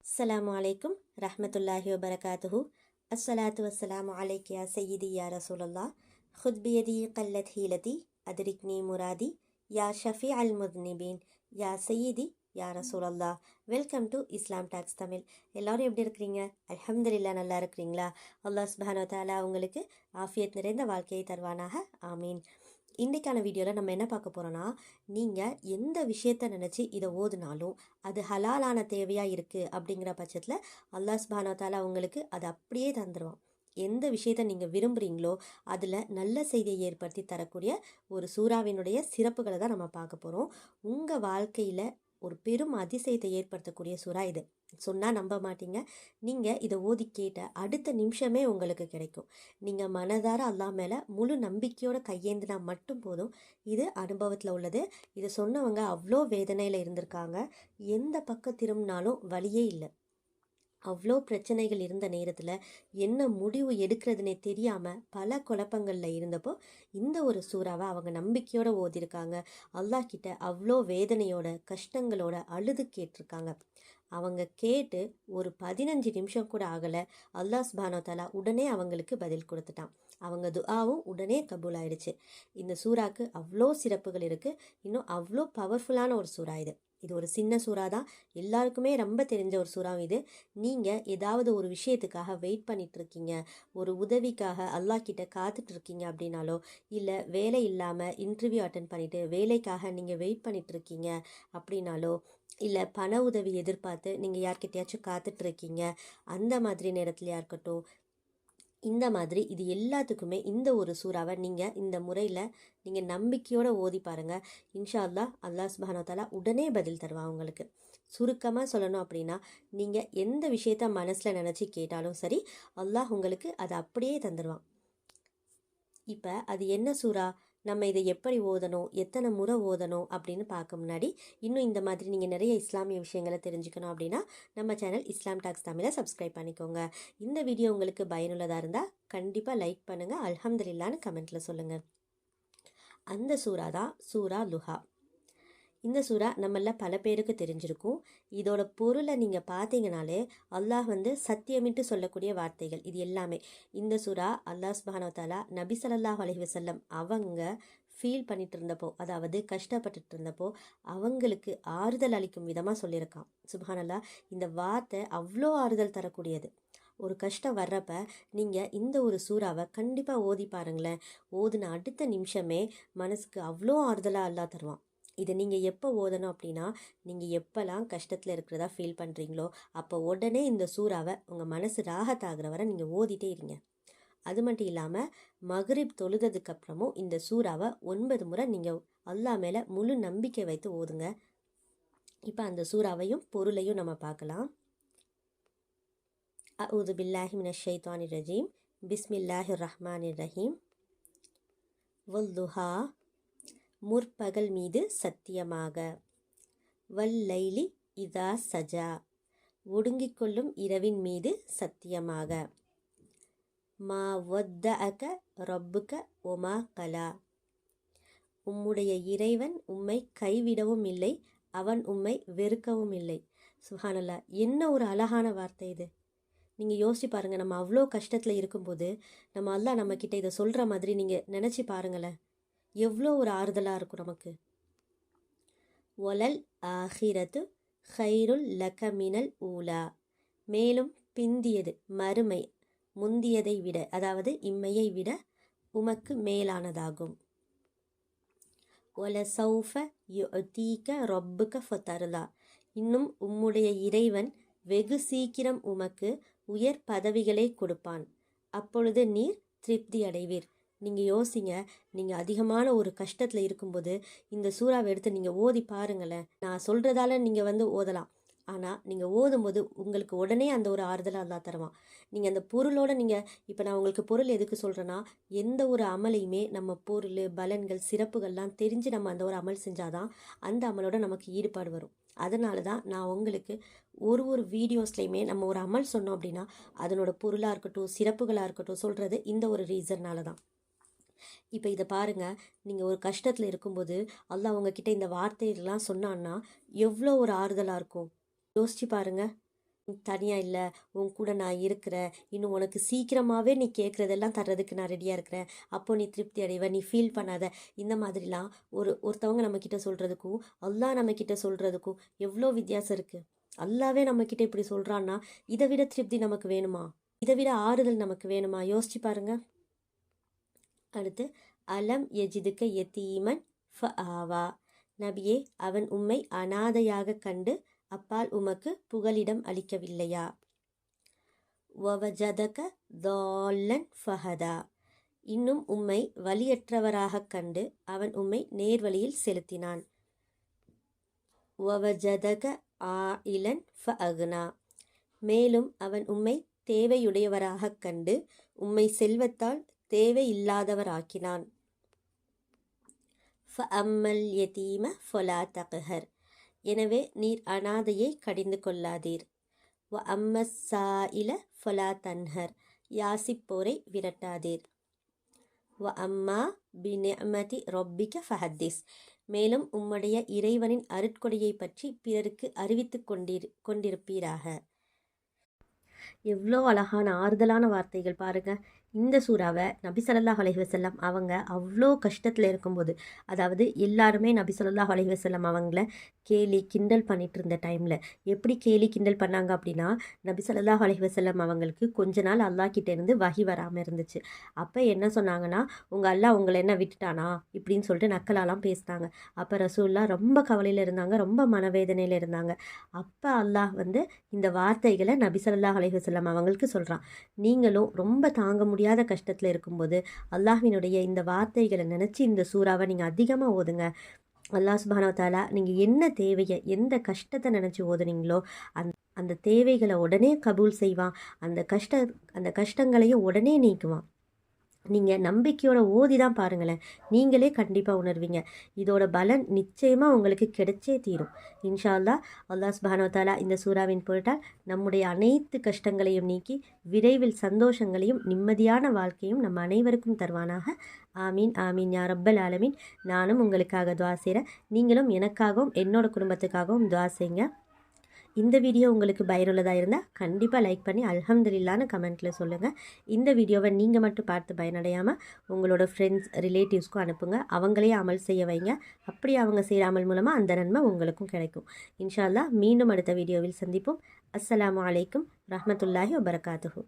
அஸ்ஸலாமு அலைக்கும் ரஹ்மத்துல்லாஹி வபரகாத்துஹு. அஸ்ஸலாத்து வஸ்ஸலாமு அலைக்க யா சய்யிதி யா ரசூலல்லாஹ். ஹுத் பியதி கல்லத் ஹீலதி அதிரிக்னி முராதி யா ஷஃபி அல் முத்னிபீன் யா சய்யிதி யா ரசூலல்லாஹ். Welcome to Islam talks Tamil. எல்லோரும் எப்படி இருக்கிறீங்க? அல்ஹம்துலில்லாஹ், நல்லா இருக்கிறீங்களா? அல்லாஹ் சுப்ஹானஹு வ தஆலா உங்களுக்கு ஆஃபியத் நிறைந்த வாழ்க்கையை தருவானாக, ஆமீன். இன்றைக்கான வீடியோவில் நம்ம என்ன பார்க்க போகிறோன்னா, நீங்கள் எந்த விஷயத்தை நினச்சி இதை ஓதுனாலும் அது ஹலாலான தேவையாக இருக்குது அப்படிங்கிற பட்சத்தில் அல்லாஹ் சுப்ஹானஹு வ தஆலா உங்களுக்கு அதை அப்படியே தந்துடுவான். எந்த விஷயத்தை நீங்கள் விரும்புகிறீங்களோ அதில் நல்ல செய்தியை ஏற்படுத்தி தரக்கூடிய ஒரு சூறாவினுடைய சிறப்புகளை தான் நம்ம பார்க்க போகிறோம். உங்கள் வாழ்க்கையில் ஒரு பெரும் அதிசயத்தை ஏற்படுத்தக்கூடிய சூறா இது. சொன்னால் நம்ப மாட்டீங்க. நீங்கள் இதை ஓதி கேட்ட அடுத்த நிமிஷமே உங்களுக்கு கிடைக்கும். நீங்கள் மனதார அல்லாஹ் மேலே முழு நம்பிக்கையோட கையேந்தினா மட்டும் போதும். இது அனுபவத்தில் உள்ளது. இதை சொன்னவங்க அவ்வளோ வேதனையில் இருந்திருக்காங்க. எந்த பக்கம் திரும்பினாலும் வழியே இல்லை. அவ்வளோ பிரச்சனைகள் இருந்த நேரத்தில் என்ன முடிவு எடுக்கிறதுனே தெரியாமல் பல குழப்பங்களில் இருந்தப்போ இந்த ஒரு சூறாவை அவங்க நம்பிக்கையோடு ஓதிருக்காங்க. அல்லாஹ் கிட்ட அவ்வளோ வேதனையோட கஷ்டங்களோட அழுது கேட்டிருக்காங்க. அவங்க கேட்டு ஒரு 15 நிமிஷம் கூட ஆகலை. அல்லாஹ் சுப்ஹானஹு வ தஆலா உடனே அவங்களுக்கு பதில் கொடுத்துட்டான். அவங்க துஆவும் உடனே கபூல் ஆயிடுச்சு. இந்த சூறாக்கு அவ்வளோ சிறப்புகள் இருக்குது. இன்னும் அவ்வளோ பவர்ஃபுல்லான ஒரு சூறா இது. இது ஒரு சின்ன சூறா தான், எல்லாருக்குமே ரொம்ப தெரிஞ்ச ஒரு சூறா இது. நீங்கள் ஏதாவது ஒரு விஷயத்துக்காக வெயிட் பண்ணிகிட்ருக்கீங்க, ஒரு உதவிக்காக அல்லாஹ் கிட்ட காத்துட்ருக்கீங்க அப்படின்னாலோ, இல்லை வேலை இல்லாமல் இன்டர்வியூ அட்டன் பண்ணிவிட்டு வேலைக்காக நீங்கள் வெயிட் பண்ணிகிட்ருக்கீங்க அப்படின்னாலோ, இல்லை பண உதவி எதிர்பார்த்து நீங்கள் யார்கிட்டையாச்சும் காத்துட்ருக்கீங்க, அந்த மாதிரி நேரத்துலையா இருக்கட்டும், இந்த மாதிரி இது எல்லாத்துக்குமே இந்த ஒரு சூறாவை நீங்கள் இந்த முறையில் நீங்கள் நம்பிக்கையோடு ஓதி பாருங்கள். இன்ஷா அல்லாஹ், அல்லாஹ் சுப்ஹானஹு வ தஆலா உடனே பதில் தருவான் உங்களுக்கு. சுருக்கமாக சொல்லணும் அப்படின்னா, நீங்கள் எந்த விஷயத்த மனசில் நினச்சி கேட்டாலும் சரி, அல்லாஹ் உங்களுக்கு அதை அப்படியே தந்துடுவான். இப்போ அது என்ன சூறா, நம்ம இதை எப்படி ஓதணும், எத்தனை முறை ஓதணும் அப்படின்னு பார்க்க முன்னாடி, இன்னும் இந்த மாதிரி நீங்கள் நிறைய இஸ்லாமிய விஷயங்களை தெரிஞ்சுக்கணும் அப்படின்னா நம்ம சேனல் இஸ்லாம் டாக்ஸ் தமிழை சப்ஸ்கிரைப் பண்ணிக்கோங்க. இந்த வீடியோ உங்களுக்கு பயனுள்ளதாக இருந்தால் கண்டிப்பாக லைக் பண்ணுங்கள், அல்ஹம்துலில்லாஹ்னு கமெண்ட்டில் சொல்லுங்கள். அந்த சூறா தான் சூரா லுஹா. இந்த சூறா நம்மள பல பேருக்கு தெரிஞ்சிருக்கும். இதோட பொருளை நீங்கள் பார்த்தீங்கனாலே அல்லாஹ் சத்தியமிட்டு சொல்லக்கூடிய வார்த்தைகள் இது எல்லாமே. இந்த சூறா அல்லாஹ் சுப்ஹானஹு வ தஆலா நபி ஸல்லல்லாஹு அலைஹி வஸல்லம் அவங்க ஃபீல் பண்ணிட்டு இருந்தப்போ, அதாவது கஷ்டப்பட்டுட்டு இருந்தப்போ அவங்களுக்கு ஆறுதல் அளிக்கும் விதமாக சொல்லியிருக்கான். சுப்ஹானல்லாஹ், இந்த வார்த்தை அவ்வளோ ஆறுதல் தரக்கூடியது. ஒரு கஷ்டம் வர்றப்ப நீங்கள் இந்த ஒரு சூறாவை கண்டிப்பாக ஓதி பாருங்களேன். ஓதுன அடுத்த நிமிஷமே மனசுக்கு அவ்வளோ ஆறுதலாக அல்லாஹ் தருவான். இதை நீங்கள் எப்போ ஓதணும் அப்படின்னா, நீங்கள் எப்போல்லாம் கஷ்டத்தில் இருக்கிறதா ஃபீல் பண்ணுறீங்களோ அப்போ உடனே இந்த சூறாவை உங்கள் மனசு ராகத்தாகிற வரை நீங்கள் ஓதிட்டே இருங்க. அது மட்டும் இல்லாமல் மக்ரிப் தொழுததுக்கப்புறமும் இந்த சூறாவை 9 முறை நீங்கள் அல்லாஹ் மேலே முழு நம்பிக்கை வைத்து ஓதுங்க. இப்போ அந்த சூறாவையும் பொருளையும் நம்ம பார்க்கலாம். அஊது பில்லாஹி மினஷ் ஷைத்தானிர் ரஜீம். பிஸ்மில்லாஹிர் ரஹ்மானிர் ரஹீம். வல்லுஹா, முற்பகல் மீது சத்தியமாக, வல்லைலி இதா சஜா, ஒடுங்கிக் கொள்ளும் இரவின் மீது சத்தியமாக, மா வத்தஅக ரப்புக ஒமா கலா, உம்முடைய இறைவன் உம்மை கைவிடவும் இல்லை, அவன் உம்மை வெறுக்கவும் இல்லை. சுப்ஹானல்லாஹ், என்ன ஒரு அழகான வார்த்தை இது. நீங்கள் யோசிச்சு பாருங்கள். நம்ம அவ்வளோ கஷ்டத்தில் இருக்கும்போது நம்ம அல்லாஹ் நம்மக்கிட்ட இதை சொல்கிற மாதிரி நீங்கள் நினச்சி பாருங்களேன், எவ்வளோ ஒரு ஆறுதலாக இருக்கும் நமக்கு. ஒலல் ஆஹிரத்து ஹைருல் லக மினல் ஊலா, மேலும் பிந்தியது மறுமை முந்தியதை விட, அதாவது இம்மையை விட உமக்கு மேலானதாகும். ஒல சௌஃப யுஅதீக ரப்புக ஃபதர்லா, இன்னும் உம்முடைய இறைவன் வெகு சீக்கிரம் உமக்கு உயர் பதவிகளை கொடுப்பான், அப்பொழுது நீர் திருப்தி அடைவீர். நீங்கள் யோசிங்க, நீங்கள் அதிகமான ஒரு கஷ்டத்தில் இருக்கும்போது இந்த சூறாவை எடுத்து நீங்கள் ஓதி பாருங்களேன். நான் சொல்கிறதால நீங்கள் ஓதலாம், ஆனால் நீங்கள் ஓதும்போது உங்களுக்கு உடனே அந்த ஒரு ஆறுதலாக அல்லாஹ் தருவான். நீங்கள் அந்த பொருளோடு இப்போ நான் உங்களுக்கு பொருள் எதுக்கு சொல்கிறேன்னா, எந்த ஒரு அமலையுமே நம்ம பொருள் பலன்கள் சிறப்புகள்லாம் தெரிஞ்சு நம்ம அந்த ஒரு அமல் செஞ்சாதான் அந்த அமலோட நமக்கு ஈடுபாடு வரும். அதனால தான் நான் உங்களுக்கு ஒரு வீடியோஸ்லையுமே நம்ம ஒரு அமல் சொன்னோம் அப்படின்னா அதனோட பொருளாக இருக்கட்டும் சிறப்புகளாக இருக்கட்டும் சொல்கிறது இந்த ஒரு ரீசன்னால தான். இப்போ இதை பாருங்கள், நீங்கள் ஒரு கஷ்டத்தில் இருக்கும்போது அல்லாஹ் உங்ககிட்ட இந்த வார்த்தையெல்லாம் சொன்னான்னா எவ்வளோ ஒரு ஆறுதலாக இருக்கும். யோசிச்சு பாருங்கள். தனியாக இல்லை, உன் கூட நான் இருக்கிறேன், இன்னும் உனக்கு சீக்கிரமாகவே நீ கேட்குறதெல்லாம் தர்றதுக்கு நான் ரெடியாக இருக்கிறேன், அப்போ நீ திருப்தி அடைவ, நீ ஃபீல் பண்ணாத. இந்த மாதிரிலாம் ஒருத்தவங்க நம்மக்கிட்ட சொல்கிறதுக்கும் அல்லாஹ் நம்மக்கிட்ட சொல்கிறதுக்கும் எவ்வளோ வித்தியாசம் இருக்குது. அல்லாவே நம்மக்கிட்ட இப்படி சொல்கிறான்னா இதை விட திருப்தி நமக்கு வேணுமா? இதை விட ஆறுதல் நமக்கு வேணுமா? யோசிச்சு பாருங்க. அடுத்து, அலம் எஜிதுக்க யதீமன் ஃபஆவா. நபியே, அவன் உம்மை அனாதையாக கண்டு அப்பால் உமக்கு புகலிடம் அளிக்கவில்லையா? வவஜதக தால்லன் ஃபஹதா. இன்னும் உம்மை வலியற்றவராகக் கண்டு அவன் உம்மை நேர்வழியில் செலுத்தினான். வவஜதக ஆயிலன் ஃபஅக்னா. மேலும் அவன் உம்மை தேவையுடையவராகக் கண்டு உம்மை செல்வத்தால் தேவையில்லாதவராக்கினான். ஃபஅம்மல் யதீம ஃபலா தக்ஹர். எனவே நீர் அனாதையை கடிந்து கொள்ளாதீர். வ அம்மஸ் சாயில ஃபலா தன்ஹர். யாசிப்போரை விரட்டாதீர். வ அம்மா பிநிஅமதி ரொப்பிக ஃபஹத்திஸ். மேலும் உம்முடைய இறைவனின் அருட்கொடையை பற்றி பிறருக்கு அறிவித்து கொண்டிருப்பீராக. எவ்வளோ அழகான ஆறுதலான வார்த்தைகள் பாருங்கள். இந்த சூறாவை நபி ஸல்லல்லாஹு அலைஹி வஸல்லம் அவங்க அவ்வளோ கஷ்டத்தில் இருக்கும்போது, அதாவது எல்லாருமே நபி ஸல்லல்லாஹு அலைஹி வஸல்லம் அவங்கள கேலி கிண்டல் பண்ணிட்டு இருந்த டைமில் எப்படி கேலி கிண்டல் பண்ணாங்க அப்படின்னா, நபி ஸல்லல்லாஹு அலைஹி வஸல்லம் அவங்களுக்கு கொஞ்ச நாள் அல்லாஹ் கிட்டேருந்து வஹி வராமல் இருந்துச்சு. அப்போ என்ன சொன்னாங்கன்னா, உங்கள் அல்லாஹ் உங்களை என்ன விட்டுட்டானா இப்படின்னு சொல்லிட்டு நக்கலாலாம் பேசினாங்க. அப்போ ரசூல்லா ரொம்ப கவலையில் இருந்தாங்க, ரொம்ப மனவேதனையில் இருந்தாங்க. அப்போ அல்லாஹ் இந்த வார்த்தைகளை நபி ஸல்லல்லாஹு அலைஹி வஸல்லம் அவங்களுக்கு சொல்கிறான். நீங்களும் ரொம்ப தாங்க முடியாத கஷ்டத்தில் இருக்கும்போது அல்லாஹ்வினுடைய இந்த வார்த்தைகளை நினச்சி இந்த சூறாவை நீங்கள் அதிகமாக ஓதுங்க. அல்லாஹ் சுப்ஹானஹு வ தஆலா நீங்கள் என்ன தேவையை, எந்த கஷ்டத்தை நினச்சி ஓதுனீங்களோ அந்த தேவைகளை உடனே கபூல் செய்வான். அந்த கஷ்டங்களையும் உடனே நீக்குவான். நீங்கள் நம்பிக்கையோட ஓதி தான் பாருங்களேன், நீங்களே கண்டிப்பாக உணர்வீங்க. இதோட பலன் நிச்சயமாக உங்களுக்கு கிடைச்சே தீரும். இன்ஷா அல்லாஹ். அல்லாஹ் சுப்ஹானஹு வ தஆலா இந்த சூறாவின் பொருட்டால் நம்முடைய அனைத்து கஷ்டங்களையும் நீக்கி விரைவில் சந்தோஷங்களையும் நிம்மதியான வாழ்க்கையும் நம்ம அனைவருக்கும் தருவானாக. ஆமீன் ஆமீன் யா ரப்பல் ஆலமீன். நானும் உங்களுக்காக துஆ செய்கிறேன். நீங்களும் எனக்காகவும் என்னோட குடும்பத்துக்காகவும் துஆ செய்யுங்க. இந்த வீடியோ உங்களுக்கு பயனுள்ளதாக இருந்தால் கண்டிப்பாக லைக் பண்ணி அல்ஹம்துலில்லாஹ்னு கமெண்ட்டில் சொல்லுங்கள். இந்த வீடியோவை நீங்கள் மட்டும் பார்த்து பயனடையாமல் உங்களோட ஃப்ரெண்ட்ஸ் ரிலேட்டிவ்ஸ்க்கும் அனுப்புங்க. அவங்களே அமல் செய்ய வைங்க. அப்படி அவங்க செய்கிற அமல் மூலமாக அந்த நன்மை உங்களுக்கும் கிடைக்கும். இன்ஷா அல்லாஹ். மீண்டும் அடுத்த வீடியோவில் சந்திப்போம். அஸ்ஸலாமு அலைக்கும் ரஹ்மத்துல்லாஹி வபரகாத்துஹு.